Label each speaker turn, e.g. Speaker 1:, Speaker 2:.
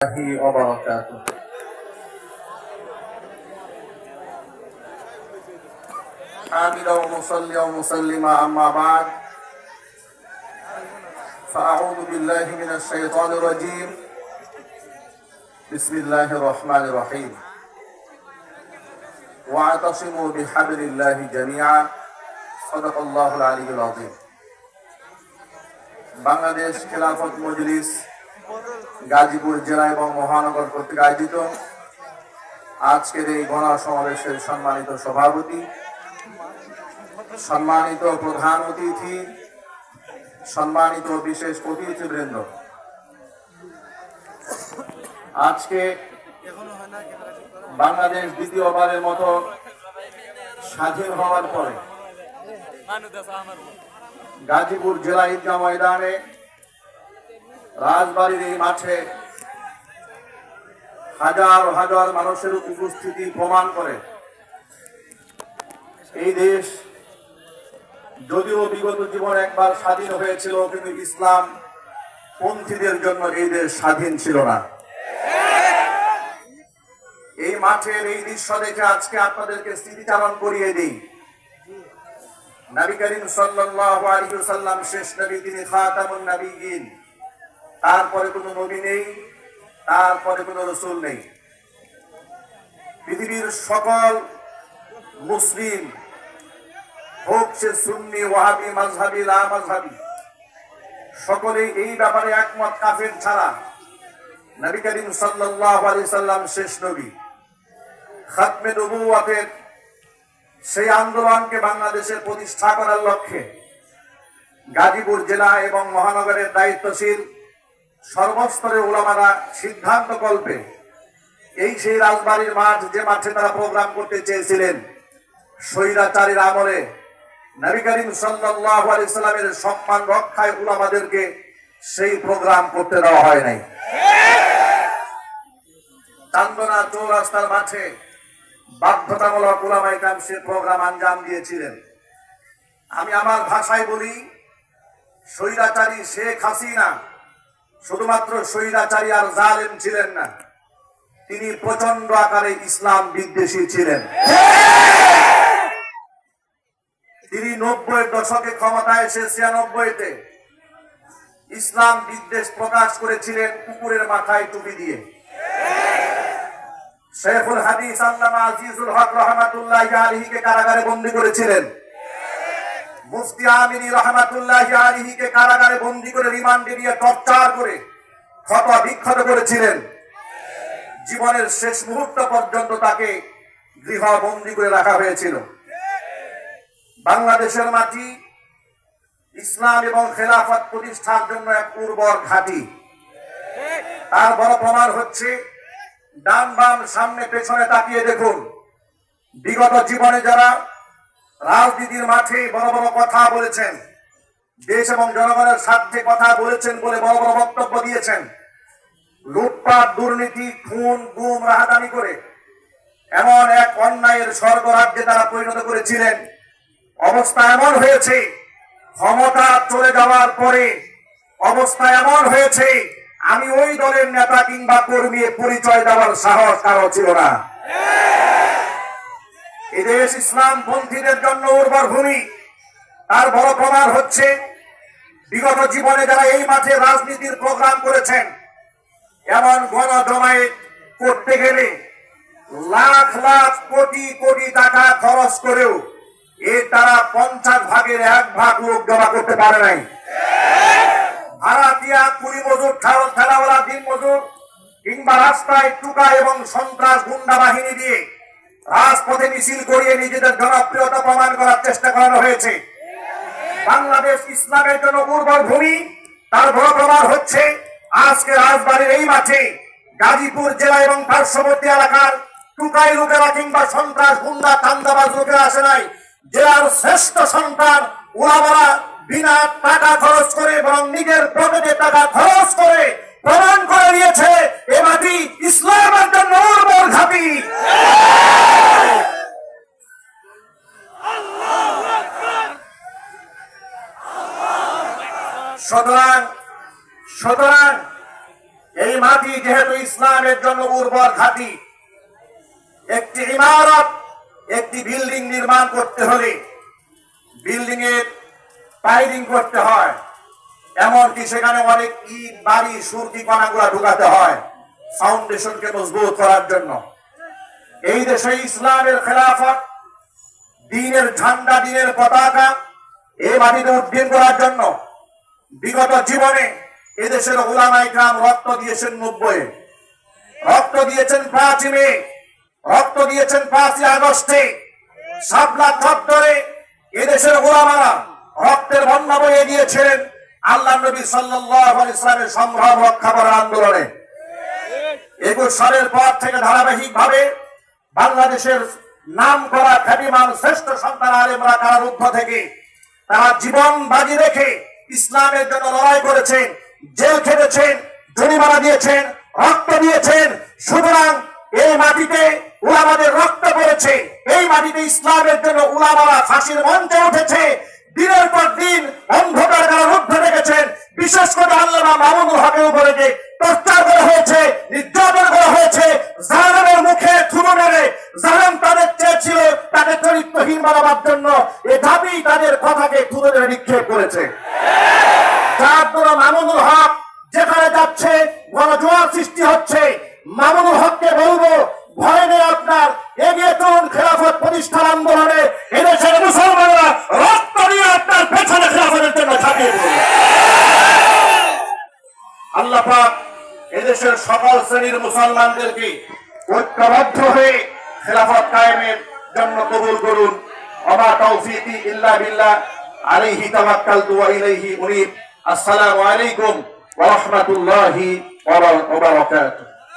Speaker 1: الله وبركاته. حامدا ومصليا ومسلما أما بعد فأعوذ بالله من الشيطان الرجيم. بسم الله الرحمن الرحيم. واعتصموا بحبل الله جميعا. صدق الله العلي العظيم. বাংলাদেশ খেলাফত মজলিস গাজীপুর জেলা এবং মহানগর কর্তৃক আয়োজিত আজকের এই গণসমাবেশের সম্মানিত সভাপতি, সম্মানিত প্রধান অতিথি, সম্মানিত বিশেষ অতিথিবৃন্দ, আজকে বাংলাদেশ দ্বিতীয়বারের মতো স্বাধীন হওয়ার পরে গাজীপুর জেলা ঈদগাহ ময়দানে রাজবাড়ির এই মাঠে হাজার হাজার মানুষের উপস্থিতি প্রমাণ করে এই দেশ যদিও বিগত জীবনে একবার স্বাধীন হয়েছিল, কিন্তু ইসলাম পন্থীদের জন্য এই দেশ স্বাধীন ছিল না। এই মাঠের এই দৃশ্য দেখে আজকে আপনাদেরকে স্মৃতিচারণ করিয়ে দিই। নবী করিম সাল্লাল্লাহু আলাইহি ওয়াসাল্লাম শেষ নবী, তিনি খাতামুন নবিয়্যিন। তারপরে কোনো নবী নেই, তারপরে কোনো রাসূল নেই। পৃথিবীর সকল মুসলিম, হোক সে সুন্নি, ওয়াহাবি, মাযহাবি, লা মাযহাবি, সকলেই এই ব্যাপারে একমত কাফের ছাড়া নবী করিম সাল্লাল্লাহু আলাইহি সাল্লাম শেষ নবী। খাতমে নবুওয়াতের সেই আন্দোলনকে বাংলাদেশে প্রতিষ্ঠা করার লক্ষ্যে গাজীপুর জেলা এবং মহানগরের দায়িত্বশীল সর্বস্তরের উলামারা সিদ্ধান্ত কল্পে এই সেই রাজবাড়ির মাঠ, যে মাঠে তারা প্রোগ্রাম করতে চেয়েছিলেন, স্বৈরাচারীর আমলে নবী করিম সাল্লাল্লাহু আলাইহি সাল্লামের সম্মান রক্ষায় উলামাদেরকে সেই প্রোগ্রাম করতে দেওয়া হয় নাই। চান্দনা চৌরাস্তার মাঠে বাধ্যতামূলক উলামায়ে কেরাম সে প্রোগ্রাম আঞ্জাম দিয়েছিলেন। আমি আমার ভাষায় বলি, স্বৈরাচারী শেখ হাসিনা শুধুমাত্র স্বৈরাচারী আর জালেম ছিলেন না, তিনি প্রচন্ড আকারে ইসলাম বিদ্বেষী ছিলেন। তিনি 90-এর দশকে ক্ষমতায় এসে 96-তে ইসলাম বিদ্বেষ প্রকাশ করেছিলেন কুকুরের মাথায় টুপি দিয়ে। শেখুল হাদিস আল্লামা আজিজুল হক রাহমাতুল্লাহি আলাইহিকে কারাগারে বন্দী করেছিলেন। মুফতি আমিনী রাহমাতুল্লাহি আলাইহিকে কারাগারে বন্দী করে রিমান্ডে নিয়ে টর্চার করে ক্ষত বিক্ষত করেছিলেন। জীবনের শেষ মুহূর্ত পর্যন্ত তাকে গৃহবন্দী করে রাখা হয়েছিল। বাংলাদেশের মাটি ইসলাম এবং খেলাফত প্রতিষ্ঠার জন্য এক উর্বর ঘাঁটি। তার বড় প্রমাণ হচ্ছে, ডান বাম সামনে পেছনে তাকিয়ে দেখুন, বিগত জীবনে যারা রাজনীতির মাঠে বড় বড় কথা বলেছেন, দেশ এবং জনগণের স্বার্থে কথা বলেছেন বলে বড় বড় বক্তব্য দিয়েছেন, লুটপাট, দুর্নীতি, খুন, গুম, রাহাজানি করে এমন এক অন্যায়ের স্বর্গরাজ্যে তারা পরিণত করেছিলেন। অবস্থা এমন হয়েছে, ক্ষমতা চলে যাওয়ার পরে অবস্থা এমন হয়েছে, আমি ওই দলের নেতা কিংবা কর্মী পরিচয় দেওয়ার সাহস কারো ছিল না। এদেশ ইসলাম পন্থীদের জন্য উর্বর ভূমি। তার বড় প্রমাণ হচ্ছে, বিগত জীবনে যারা এই মাঠে রাজনীতির প্রোগ্রাম করেছেন, এমন গণ জমায়েত করতে গেলে লাখ লাখ কোটি কোটি টাকা খরচ করেও এর তারা 50 ভাগের 1 ভাগ লোক জমা করতে পারে নাই। ভাড়াটিয়া, কুলি মজুর, ঠেলাওয়ালা, দিন মজুর কিংবা রাস্তায় টুকা এবং সন্ত্রাস গুন্ডা বাহিনী দিয়ে রাজপথে মিছিল করিয়ে নিজেদের জনপ্রিয়তা প্রমাণ করার চেষ্টা করানো হয়েছে। বাংলাদেশ ইসলামের জন্য উর্বর ভূমি। তার বড় প্রমাণ হচ্ছে, আজকে রাজবাড়ির এই মাঠে গাজীপুর জেলা এবং পার্শ্ববর্তী এলাকার টুকাই লোকেরা কিংবা সন্ত্রাস গুন্ডা চান্দাবাজ লোকেরা আসে নাই। জেলার শ্রেষ্ঠ সন্তান উলামারা বিনা টাকা খরচ করে এবং নিজের পকেটে টাকা খরচ করে প্রমাণ করে দিয়েছে এ মাটি ইসলামের জন্য উর্বর ঘাঁটি। সুতরাং এই মাটি যেহেতু ইসলামের জন্য উর্বর ঘাঁটি, একটি ইমারত, একটি বিল্ডিং নির্মাণ করতে হলে বিল্ডিং এর পাইলিং করতে হয়, এমনকি সেখানে অনেক ইট বাড়ি সুরকি কণাগুলা ঢুকাতে হয় ফাউন্ডেশনকে মজবুত করার জন্য। এই দেশে ইসলামের খেলাফত, দ্বীনের ঝান্ডা, দ্বীনের পতাকা এই মাটিতে উড্ডীন করার জন্য বিগত জীবনে এদেশের উলামায়ে কেরাম রক্ত দিয়েছেন 90-এ, রক্ত দিয়েছেন 5 মে, রক্ত দিয়েছেন 5 আগস্টে, শাপলা চত্বরে এদেশের উলামারা রক্তের বন্যা বয়ে দিয়েছিলেন আল্লাহ নবী সাল্লাল্লাহু আলাইহি ওয়াসাল্লামের সম্ভ্রম রক্ষা করার আন্দোলনে। 21 সালের পর থেকে ধারাবাহিকভাবে বাংলাদেশের নাম করা খ্যাতিমান শ্রেষ্ঠ সন্তান আলেমরা কারারুদ্ধ থেকে তারা জীবন বাজি রেখে ইসলামের জন্য লড়াই করেছেন, জেল খেটেছেন, জরিমানা দিয়েছেন, রক্ত দিয়েছেন। সুতরাং এই মাটিতে উলামাদের রক্ত পড়েছে, এই মাটিতে ইসলামের জন্য উলামারা ফাঁসির মঞ্চে উঠেছে, দিনের পর দিন অন্ধকার কারারুদ্ধ রেখেছেন। বিশেষ করে আল্লামা মামুনুল হকের উপরে যে টর্চার করা হয়েছে, নির্যাতন করা হয়েছে, জালেমের মুখে থুতু মেরে জালেম তাদের চেয়েছিল তাকে চরিত্রহীন বানাবার জন্য, এ দাবি তাদের কথাকে থুতু মেরে নিক্ষেপ করেছে। যার দ্বারা মামুনুল হক যেখানে যাচ্ছে গণজোয়ার সৃষ্টি হচ্ছে। মামুনুল হককে বলবো, ভয় নেই আপনার, এগিয়ে চলুন খেলাফত প্রতিষ্ঠান আন্দোলনে। এদেশের মুসলমানরা রক্ত দিয়ে আপনার পেছনে খেলাফতের জন্য ঝাঁপিয়ে পড়বে। আল্লাহ পাক এদেশের সকল শ্রেণীর মুসলমানদেরকে ঐক্যবদ্ধ হয়ে খেলাফত কায়েমের জন্য কবুল করুন। ওমা তাওফীকি ইল্লা বিল্লাহ, আলাইহি তাওয়াক্কালতু ওয়া ইলাইহি উনীব। আসসালামু আলাইকুম ওয়া রাহমাতুল্লাহি ওয়া বারাকাতুহু।